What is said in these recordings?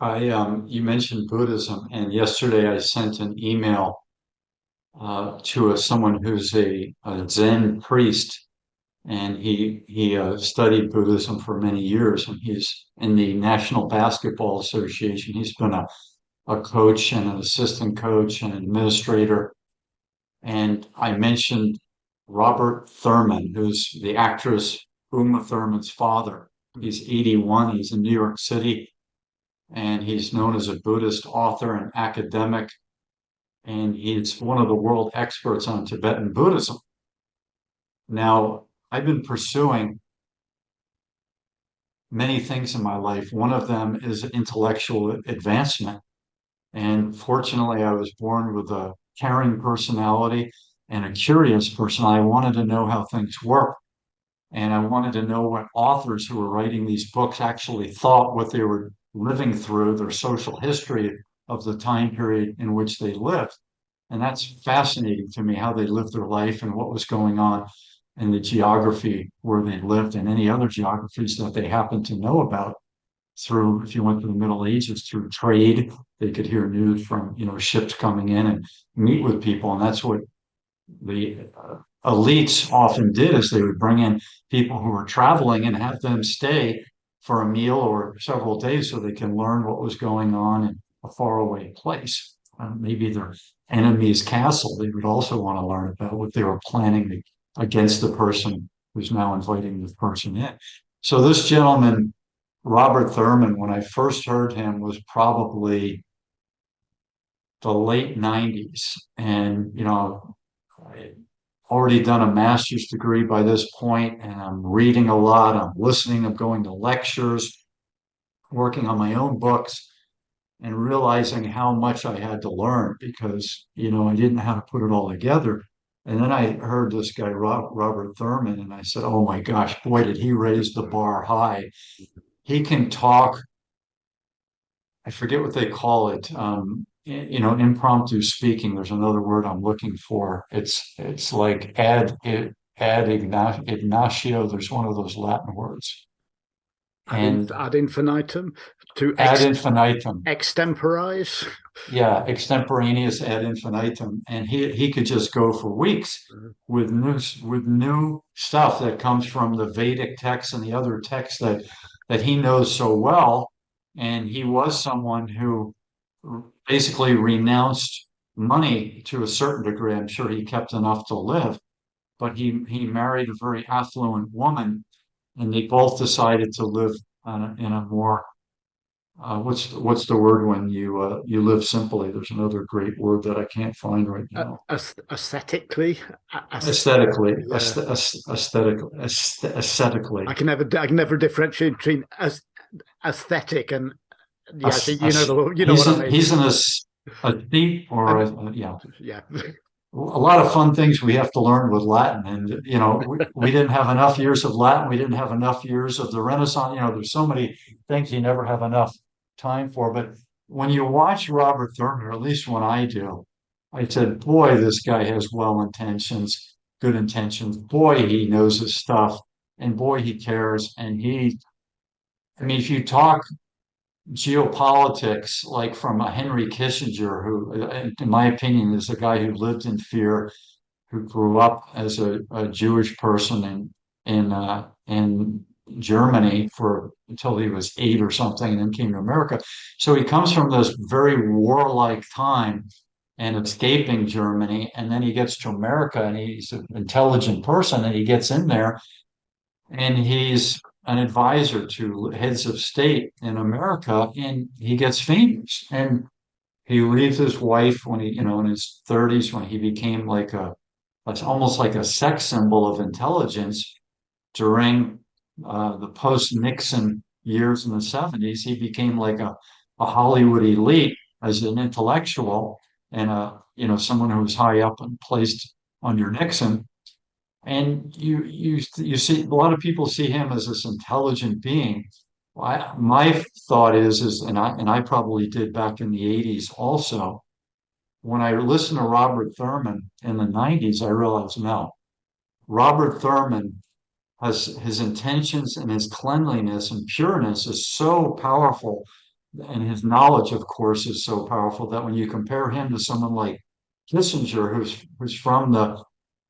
You mentioned Buddhism, and yesterday I sent an email to someone who's a Zen priest, and he studied Buddhism for many years, and he's in the National Basketball Association. He's been a coach and an assistant coach and an administrator. And I mentioned Robert Thurman, who's the actress Uma Thurman's father. He's 81. He's in New York City, and he's known as a Buddhist author and academic, and he's one of the world experts on Tibetan Buddhism. Now, I've been pursuing many things in my life. One of them is intellectual advancement. And fortunately, I was born with a caring personality and a curious person. I wanted to know how things work. And I wanted to know what authors who were writing these books actually thought, what they were living through, their social history of the time period in which they lived. And that's fascinating to me, how they lived their life and what was going on in the geography where they lived and any other geographies that they happened to know about through, if you went to the Middle Ages, through trade. They could hear news from, ships coming in and meet with people. And that's what the elites often did, is they would bring in people who were traveling and have them stay for a meal or several days so they can learn what was going on in a faraway place. Maybe their enemy's castle, they would also want to learn about what they were planning against the person who's now inviting the person in. So this gentleman, Robert Thurman, when I first heard him, was probably the late 90s. And, I already done a master's degree by this point, and I'm reading a lot, I'm listening, I'm going to lectures, working on my own books, and realizing how much I had to learn because, I didn't know how to put it all together. And then I heard this guy, Robert Thurman, and I said, oh my gosh, boy, did he raise the bar high. He can talk, I forget what they call it, impromptu speaking. There's another word I'm looking for. It's like ad There's one of those Latin words. And ad infinitum, to ad infinitum. extemporize. Yeah, extemporaneous ad infinitum. And he could just go for weeks with new stuff that comes from the Vedic texts and the other texts that he knows so well. And he was someone who basically renounced money to a certain degree. I'm sure he kept enough to live, but he married a very affluent woman, and they both decided to live in a more what's the word when you live simply? There's another great word that I can't find right now. Aesthetically, Aesthetically, yeah. aesthetically. I can never differentiate between aesthetic and yeah. As, You know as, what I mean. he's an aesthete or yeah. Yeah. A lot of fun things we have to learn with Latin. And, we didn't have enough years of Latin. We didn't have enough years of the Renaissance. There's so many things you never have enough time for. But when you watch Robert Thurman, or at least when I do, I said, boy, this guy has well intentions, good intentions. Boy, he knows his stuff. And boy, he cares. And if you talk geopolitics, like from a Henry Kissinger, who, in my opinion, is a guy who lived in fear, who grew up as a Jewish person in Germany for until he was 8 or something, and then came to America. So he comes from this very warlike time and escaping Germany, and then he gets to America, and he's an intelligent person, and he gets in there, and he's an advisor to heads of state in America, and he gets famous. And he leaves his wife when in his 30s, when he became it's almost like a sex symbol of intelligence during the post-Nixon years in the 70s. He became like a Hollywood elite as an intellectual and someone who was high up and placed under Nixon. And you see a lot of people see him as this intelligent being. My thought is and I probably did back in the 80s also. When I listened to Robert Thurman in the 90s, I realized no, Robert Thurman has his intentions, and his cleanliness and pureness is so powerful and his knowledge, of course, is so powerful that when you compare him to someone like Kissinger, who's from the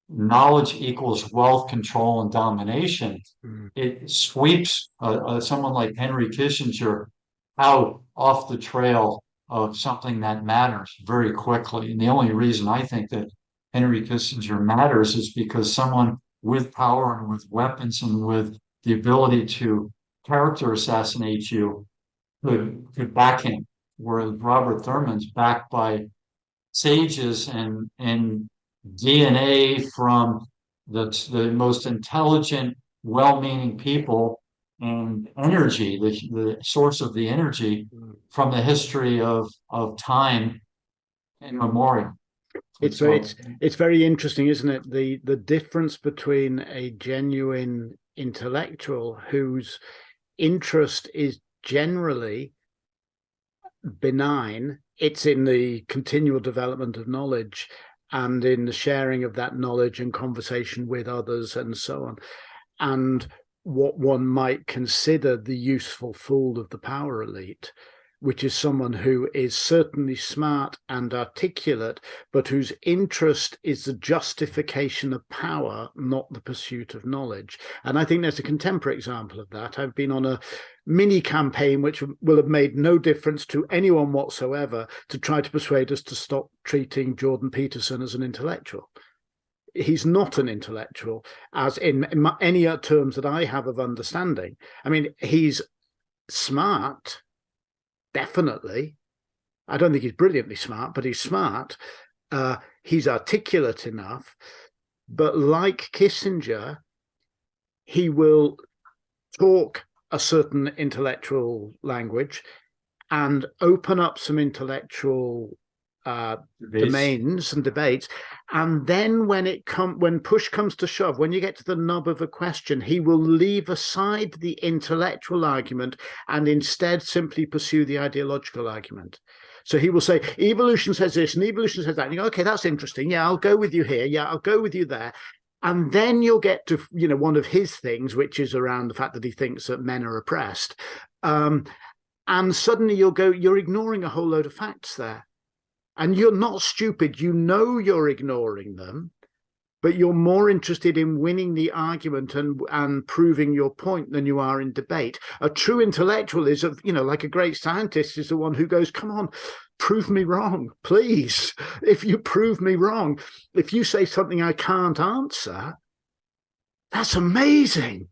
knowledge equals wealth, control, and domination, Mm. it sweeps someone like Henry Kissinger out off the trail of something that matters very quickly. And the only reason I think that Henry Kissinger matters is because someone with power and with weapons and with the ability to character assassinate you could back him, whereas Robert Thurman's backed by sages and DNA from the most intelligent, well-meaning people and energy, the source of the energy from the history of time immemorial. And It's very so, it's very interesting, isn't it? The difference between a genuine intellectual whose interest is generally benign. It's in the continual development of knowledge and in the sharing of that knowledge and conversation with others and so on. And what one might consider the useful fool of the power elite, which is someone who is certainly smart and articulate, but whose interest is the justification of power, not the pursuit of knowledge. And I think there's a contemporary example of that. I've been on a mini campaign which will have made no difference to anyone whatsoever to try to persuade us to stop treating Jordan Peterson as an intellectual. He's not an intellectual, as in any terms that I have of understanding. I mean, he's smart, definitely. I don't think he's brilliantly smart, but he's smart. He's articulate enough. But like Kissinger, he will talk a certain intellectual language and open up some intellectual domains and debates, and then when push comes to shove, when you get to the nub of a question, he will leave aside the intellectual argument and instead simply pursue the ideological argument. So he will say evolution says this and evolution says that, and you go, okay, that's interesting, yeah, I'll go with you here, yeah, I'll go with you there. And then you'll get to, one of his things, which is around the fact that he thinks that men are oppressed, and suddenly you're ignoring a whole load of facts there. And you're not stupid. You're ignoring them, but you're more interested in winning the argument and proving your point than you are in debate. A true intellectual is, like a great scientist, is the one who goes, come on, prove me wrong, please. If you prove me wrong, if you say something I can't answer, that's amazing.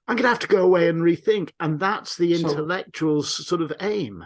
I'm going to have to go away and rethink. And that's the intellectual's sort of aim.